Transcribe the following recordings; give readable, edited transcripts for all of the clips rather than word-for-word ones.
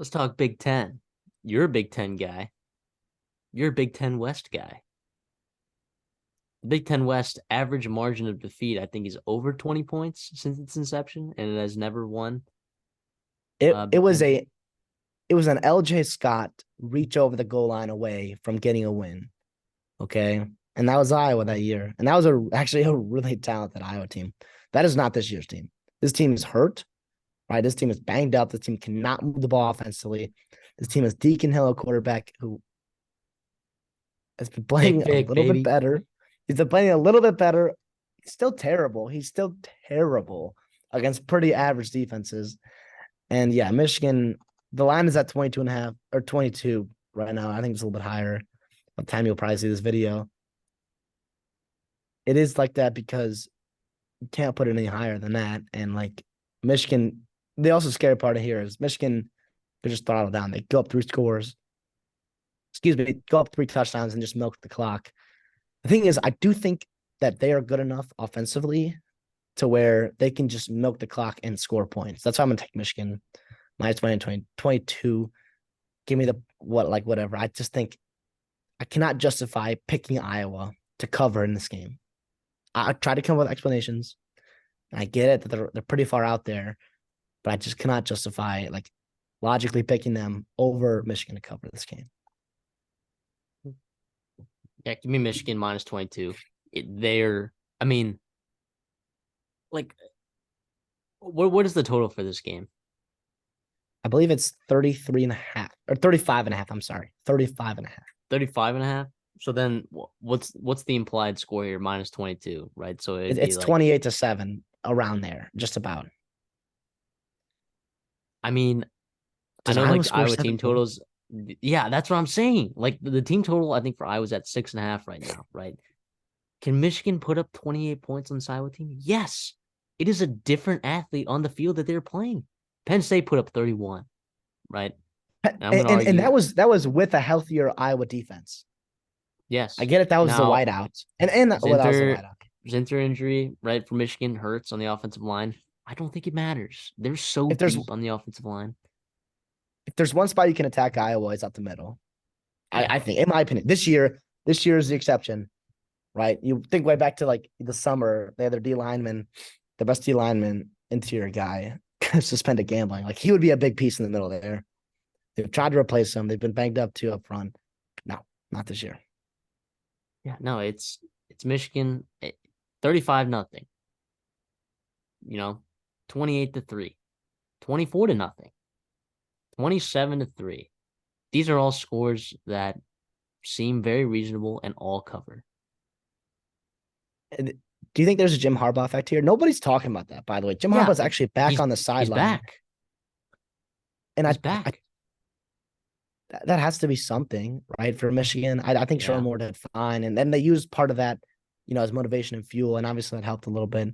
Let's talk Big Ten. You're a Big Ten guy. You're a Big Ten West guy. Big Ten West average margin of defeat, I think, is over 20 points since its inception, and it has never won. It it Big was Ten. a it was an LJ Scott reach over the goal line away from getting a win. Okay. And that was Iowa that year. And that was actually a really talented Iowa team. That is not this year's team. This team is hurt, right? This team is banged up. This team cannot move the ball offensively. This team is Deacon Hill, a quarterback who has been playing a little bit better. He's been playing a little bit better. He's still terrible. He's still terrible against pretty average defenses. And yeah, Michigan, the line is at 22.5 or 22 right now. I think it's a little bit higher. By the time you'll probably see this video. It is like that because you can't put it any higher than that. And like Michigan, the also scary part of here is Michigan could just throttle down. They go up 3 scores. Go up 3 touchdowns and just milk the clock. The thing is, I do think that they are good enough offensively to where they can just milk the clock and score points. That's why I'm going to take Michigan minus 22. Give me whatever. I just think I cannot justify picking Iowa to cover in this game. I try to come up with explanations. I get it that they're pretty far out there, but I just cannot justify logically picking them over Michigan to cover this game. Yeah, give me Michigan minus 22. What is the total for this game? I believe it's 33.5 or 35.5. I'm sorry, 35.5. 35.5. So then what's the implied score here? Minus 22, right? So it's 28-7 around there, just about. I mean, I know Iowa team totals. Yeah, that's what I'm saying. Like the team total, I think for Iowa's at 6.5 right now, right? Can Michigan put up 28 points on this Iowa team? Yes. It is a different athlete on the field that they're playing. Penn State put up 31, right? And that was with a healthier Iowa defense. Yes. I get it. That was the whiteout. And that was the whiteout. Zinter injury, right, for Michigan hurts on the offensive line. I don't think it matters. They're so deep on the offensive line. If there's one spot you can attack Iowa, it's up the middle. Yeah. I think, in my opinion, this year is the exception, right? You think way back to the summer, they had their D lineman, the best D lineman, interior guy, suspended gambling. He would be a big piece in the middle there. They've tried to replace him. They've been banged up too up front. No, not this year. Yeah, no, it's Michigan 35-0. 28-3, 24-0, 27-3. These are all scores that seem very reasonable and all cover. Do you think there's a Jim Harbaugh effect here? Nobody's talking about that, by the way. Jim Harbaugh's actually back on the sideline. He's back. And he's back. That has to be something, right, for Michigan. I think Sherman Moore did fine. And then they used part of that, as motivation and fuel. And obviously that helped a little bit.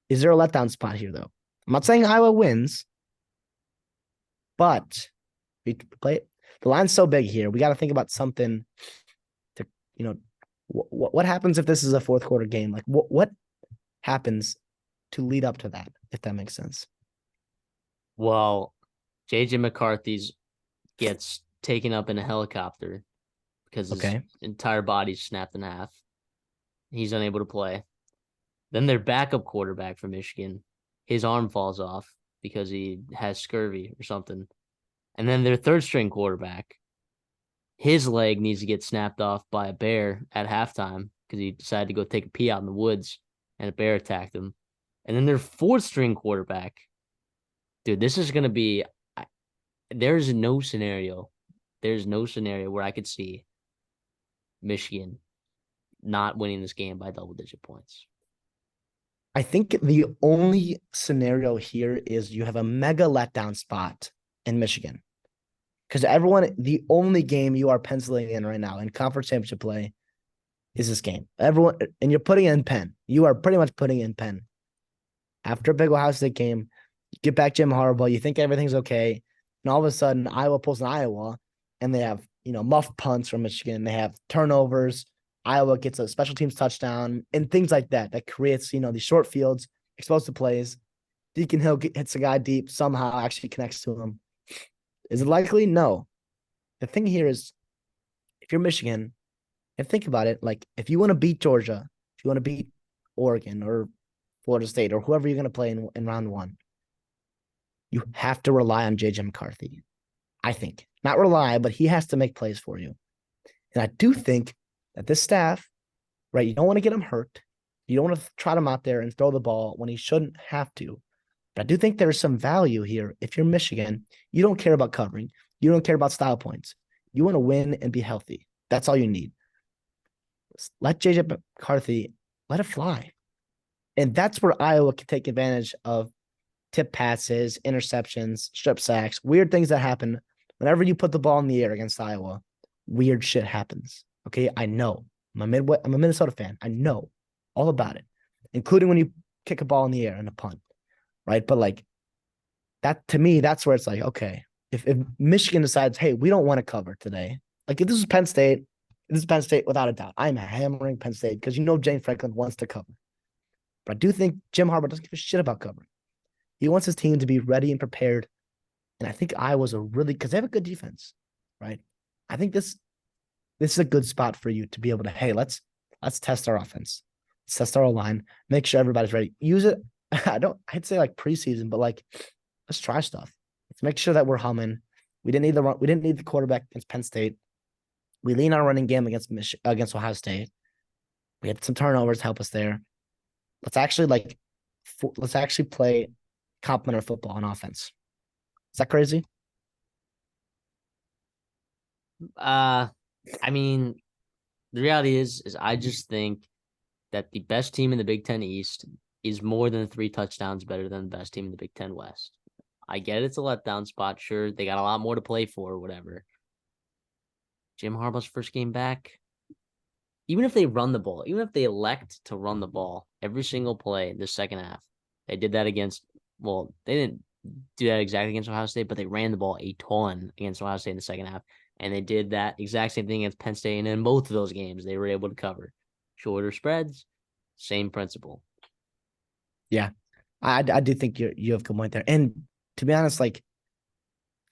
Is there a letdown spot here, though? I'm not saying Iowa wins, but we play it. The line's so big here. We got to think about something to, what happens if this is a fourth quarter game? What happens to lead up to that, if that makes sense? Well, J.J. McCarthy's gets taken up in a helicopter because his entire body's snapped in half. He's unable to play. Then their backup quarterback for Michigan, his arm falls off because he has scurvy or something. And then their third string quarterback, his leg needs to get snapped off by a bear at halftime because he decided to go take a pee out in the woods and a bear attacked him. And then their fourth string quarterback, dude, this is going to be there's no scenario where I could see Michigan not winning this game by double-digit points. I think the only scenario here is you have a mega letdown spot in Michigan. Because the only game you are penciling in right now in conference championship play is this game. Everyone, and you're putting in Penn. You are pretty much putting in Penn. After a big Ohio State game, you get back Jim Harbaugh, you think everything's okay. And all of a sudden, Iowa pulls an Iowa, and they have, muff punts from Michigan. They have turnovers. Iowa gets a special teams touchdown and things like that. That creates, these short fields, explosive plays. Deacon Hill hits a guy deep, somehow actually connects to him. Is it likely? No. The thing here is, if you're Michigan, and think about it, like if you want to beat Georgia, if you want to beat Oregon or Florida State or whoever you're going to play in round one, you have to rely on JJ McCarthy. I think. Not rely, but he has to make plays for you. And I do think that this staff, right, you don't want to get him hurt. You don't want to trot him out there and throw the ball when he shouldn't have to. But I do think there's some value here. If you're Michigan, you don't care about covering. You don't care about style points. You want to win and be healthy. That's all you need. Let JJ McCarthy, let it fly. And that's where Iowa can take advantage of tip passes, interceptions, strip sacks, weird things that happen. Whenever you put the ball in the air against Iowa, weird shit happens. Okay, I know. I'm a Minnesota fan. I know all about it, including when you kick a ball in the air and a punt, right? But like that, to me, that's where it's like, okay, if Michigan decides, hey, we don't want to cover today, like if this is Penn State, without a doubt. I'm hammering Penn State because Jane Franklin wants to cover. But I do think Jim Harbaugh doesn't give a shit about covering. He wants his team to be ready and prepared. And I think Iowa's because they have a good defense, right? I think this is a good spot for you to be able to, hey, let's test our offense. Let's test our line, make sure everybody's ready. Use it. I'd say like preseason, but like let's try stuff. Let's make sure that we're humming. We didn't need the quarterback against Penn State. We lean on our running game against Ohio State. We had some turnovers to help us there. Let's actually play complementary football on offense. Is that crazy? I mean, the reality is I just think that the best team in the Big Ten East is more than 3 touchdowns better than the best team in the Big Ten West. I get it's a letdown spot. Sure, they got a lot more to play for, whatever. Jim Harbaugh's first game back, even if they run the ball, even if they elect to run the ball every single play in the second half, they did that they didn't do that exactly against Ohio State, but they ran the ball a ton against Ohio State in the second half. And they did that exact same thing against Penn State. And in both of those games, they were able to cover shorter spreads, same principle. Yeah, I do think you have a good point there. And to be honest, like,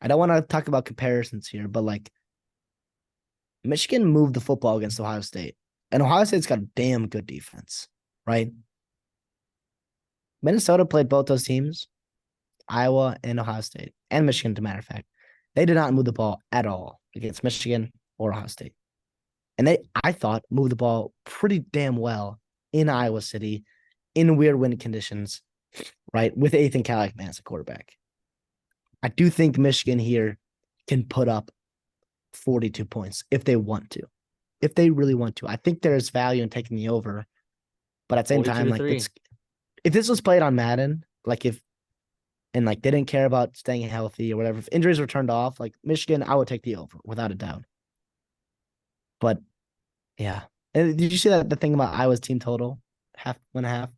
I don't want to talk about comparisons here, but like, Michigan moved the football against Ohio State, and Ohio State's got a damn good defense, right? Minnesota played both those teams, Iowa and Ohio State, and Michigan, as a matter of fact. They did not move the ball at all against Michigan or Ohio State. And I thought, moved the ball pretty damn well in Iowa City in weird wind conditions, right? With Ethan Callahan as a quarterback. I do think Michigan here can put up 42 points if they want to. If they really want to. I think there's value in taking the over. But at the same time, like if this was played on Madden, like they didn't care about staying healthy or whatever, if injuries were turned off, like Michigan, I would take the over without a doubt. But yeah. And did you see the thing about Iowa's team total? 1.5?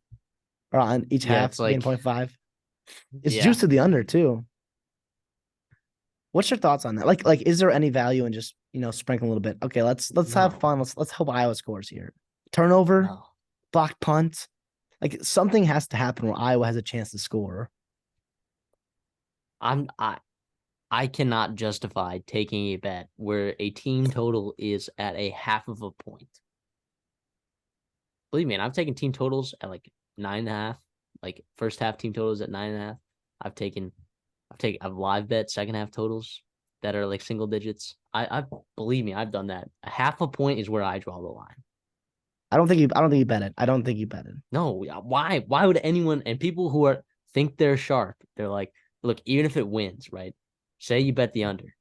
Or on each half, it's like 0.5. It's juiced to the under too. What's your thoughts on that? Like, is there any value in just sprinkling a little bit? Okay, let's have fun. Let's hope Iowa scores here. Turnover, blocked punt. Like something has to happen where Iowa has a chance to score. I cannot justify taking a bet where a team total is at a half of a point. Believe me, I've taken team totals at like 9.5, like first half team totals at 9.5. I've live bet second half totals that are like single digits. I believe me, I've done that. A half a point is where I draw the line. I don't think you bet it. I don't think you bet it. No, why? Why would anyone, and people who think they're sharp, they're like, look, even if it wins, right? Say you bet the under,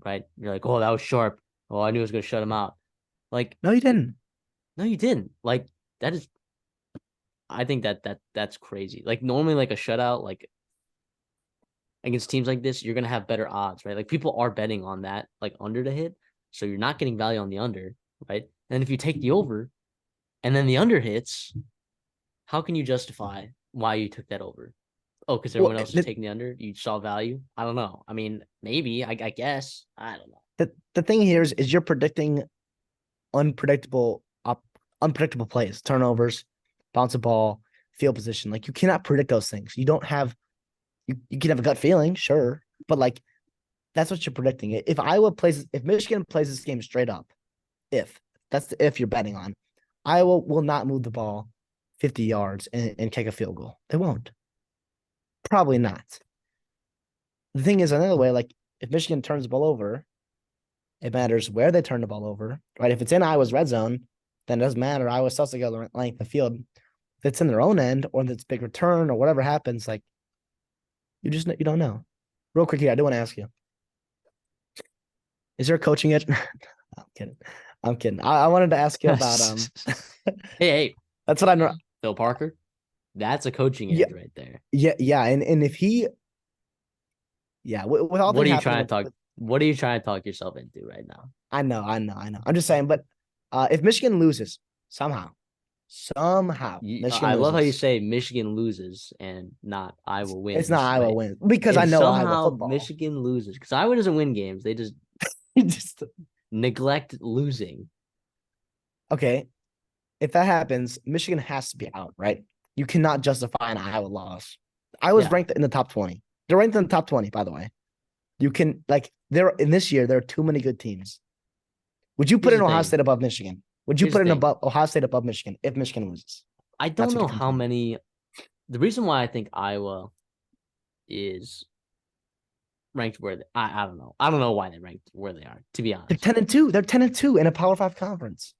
right? You're like, oh, that was sharp. Oh, I knew it was gonna shut him out. Like, no, you didn't. No, you didn't. Like, that is, I think that's crazy. Like normally, like a shutout, like against teams like this, you're gonna have better odds, right? Like people are betting on that, like under to hit, so you're not getting value on the under, right? And if you take the over, and then the under hits, how can you justify why you took that over? Oh, because everyone else is taking the under. You saw value. I don't know. I mean, maybe. I guess. I don't know. The thing here is you're predicting unpredictable plays, turnovers, bounce a ball, field position. Like you cannot predict those things. You don't have You can have a gut feeling, sure, but like that's what you're predicting. If Michigan plays this game straight up, if that's the if you're betting on, Iowa will not move the ball 50 yards and kick a field goal. They won't. Probably not. The thing is, another way, like if Michigan turns the ball over, it matters where they turn the ball over, right? If it's in Iowa's red zone, then it doesn't matter. Iowa still has to go length the field. If it's in their own end or if it's big return or whatever happens, like you don't know. Real quick here, I do want to ask you: is there a coaching edge? I'm kidding. I'm kidding. I wanted to ask you about hey, that's what I know. Phil Parker. That's a coaching edge right there. Yeah, and if he, with all what are you trying to talk? What are you trying to talk yourself into right now? I know. I'm just saying, but if Michigan loses somehow, Michigan I love how you say Michigan loses and not Iowa wins. It's not Iowa wins because I know somehow Iowa football. Michigan loses because Iowa doesn't win games. They just neglect losing. Okay, if that happens, Michigan has to be out, right? You cannot justify an Iowa loss. Iowa's ranked in the top 20. They're ranked in the top 20, by the way. You can in this year, there are too many good teams. Would you put in Ohio State above Michigan? Would you put in Ohio State above Michigan if Michigan loses? I don't know how many. The reason why I think Iowa is ranked where I don't know. I don't know why they're ranked where they are, to be honest. They're 10-2. They're 10-2 in a Power 5 conference.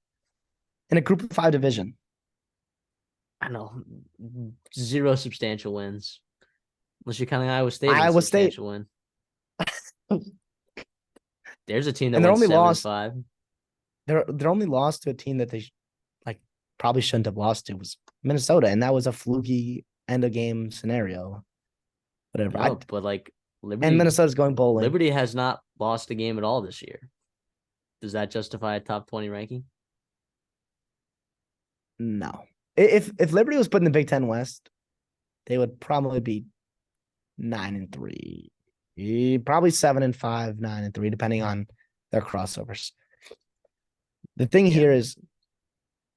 In a Group of 5 division. I know. 0 substantial wins. Unless you're counting Iowa State. Iowa State win. There's a team that and went 7-5. They're only lost to a team that they probably shouldn't have lost to was Minnesota, and that was a fluky end of game scenario. Whatever. No, but Liberty and Minnesota's going bowling. Liberty has not lost a game at all this year. Does that justify a top 20 ranking? No. If Liberty was put in the Big Ten West, they would probably be 9-3. Probably 7-5, 9-3, depending on their crossovers. The thing here is,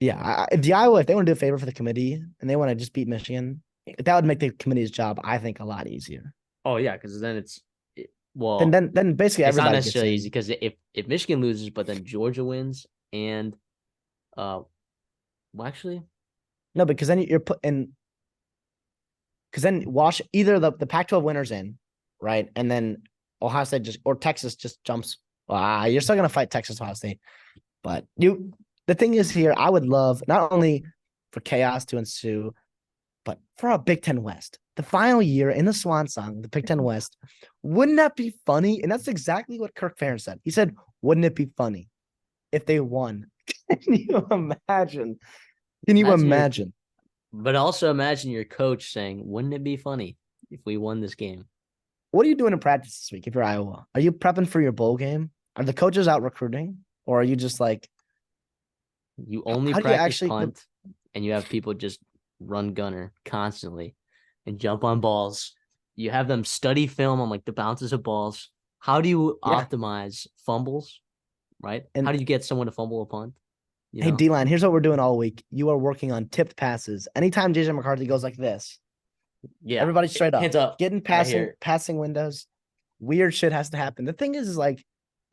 if the Iowa, if they want to do a favor for the committee and they want to just beat Michigan, that would make the committee's job, I think, a lot easier. Oh yeah, because then then basically it's not necessarily easy because if Michigan loses, but then Georgia wins and actually no, because then you're put in because then either the Pac-12 winners in, right, and then Ohio State or Texas just jumps. You're still gonna fight Texas, Ohio State, but the thing is here, I would love not only for chaos to ensue, but for a Big Ten West. The final year in the Swan Song, the Big Ten West, wouldn't that be funny? And that's exactly what Kirk Ferentz said. He said, wouldn't it be funny if they won? Can you imagine? But also imagine your coach saying, wouldn't it be funny if we won this game? What are you doing in practice this week if you're Iowa? Are you prepping for your bowl game? Are the coaches out recruiting? Or are you just you only practice punt and you have people just run gunner constantly and jump on balls. You have them study film on the bounces of balls. How do you optimize fumbles, right? And how do you get someone to fumble a punt? Hey, D-line, here's what we're doing all week. You are working on tipped passes. Anytime JJ McCarthy goes like this, everybody straight up. Hands up. Getting passing windows. Weird shit has to happen. The thing is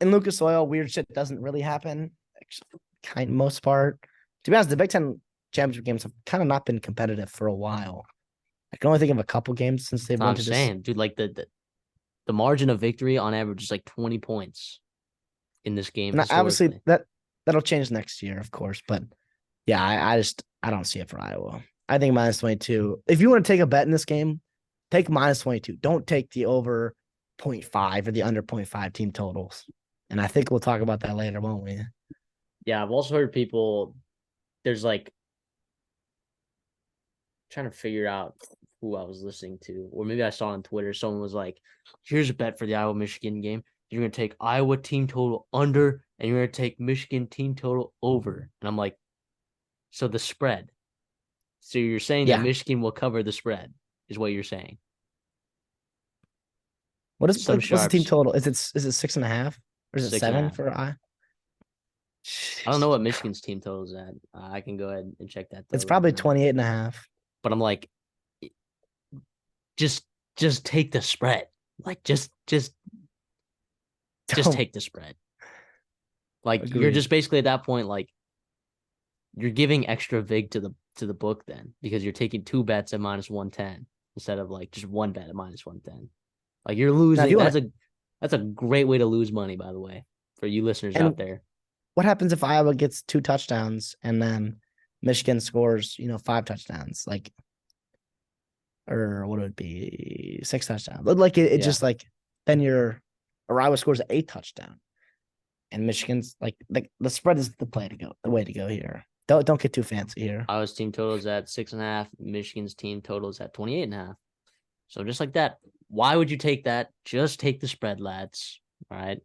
in Lucas Oil, weird shit doesn't really happen. Most part. To be honest, the Big Ten championship games have kind of not been competitive for a while. I can only think of a couple games since they've went to this. I'm saying, dude, the margin of victory on average is 20 points in this game. And obviously, that'll change next year, of course. But yeah, I don't see it for Iowa. I think -22. If you want to take a bet in this game, take -22. Don't take the over 0.5 or the under 0.5 team totals. And I think we'll talk about that later, won't we? Yeah, I've also heard people. There's trying to figure out who I was listening to, or maybe I saw on Twitter. Someone was like, "Here's a bet for the Iowa-Michigan game. You're gonna take Iowa team total under, and you're gonna take Michigan team total over." And I'm like, "So the spread? So you're saying that Michigan will cover the spread? Is what you're saying?" What's the team total? Is it 6.5 or is it 7 for I? I don't know what Michigan's team total is at. I can go ahead and check that. It's probably 28.5. But I'm just just take the spread. Like just take the spread. Like Agreed. you're just basically at that point, like you're giving extra vig to the book then, because you're taking 2 bets at -110 instead of like just 1 bet at -110. Like you're losing. That's a great way to lose money, by the way, for you listeners out there. What happens if Iowa gets 2 touchdowns and then Michigan scores, 5 touchdowns, like, or what would it be, 6 touchdowns? Like it just like then or Iowa scores an 8 touchdown, and Michigan's like the spread is the way to go here. Don't get too fancy here. Iowa's team total is at 6.5. Michigan's team total is at 28.5. So just like that, why would you take that? Just take the spread, lads. All right.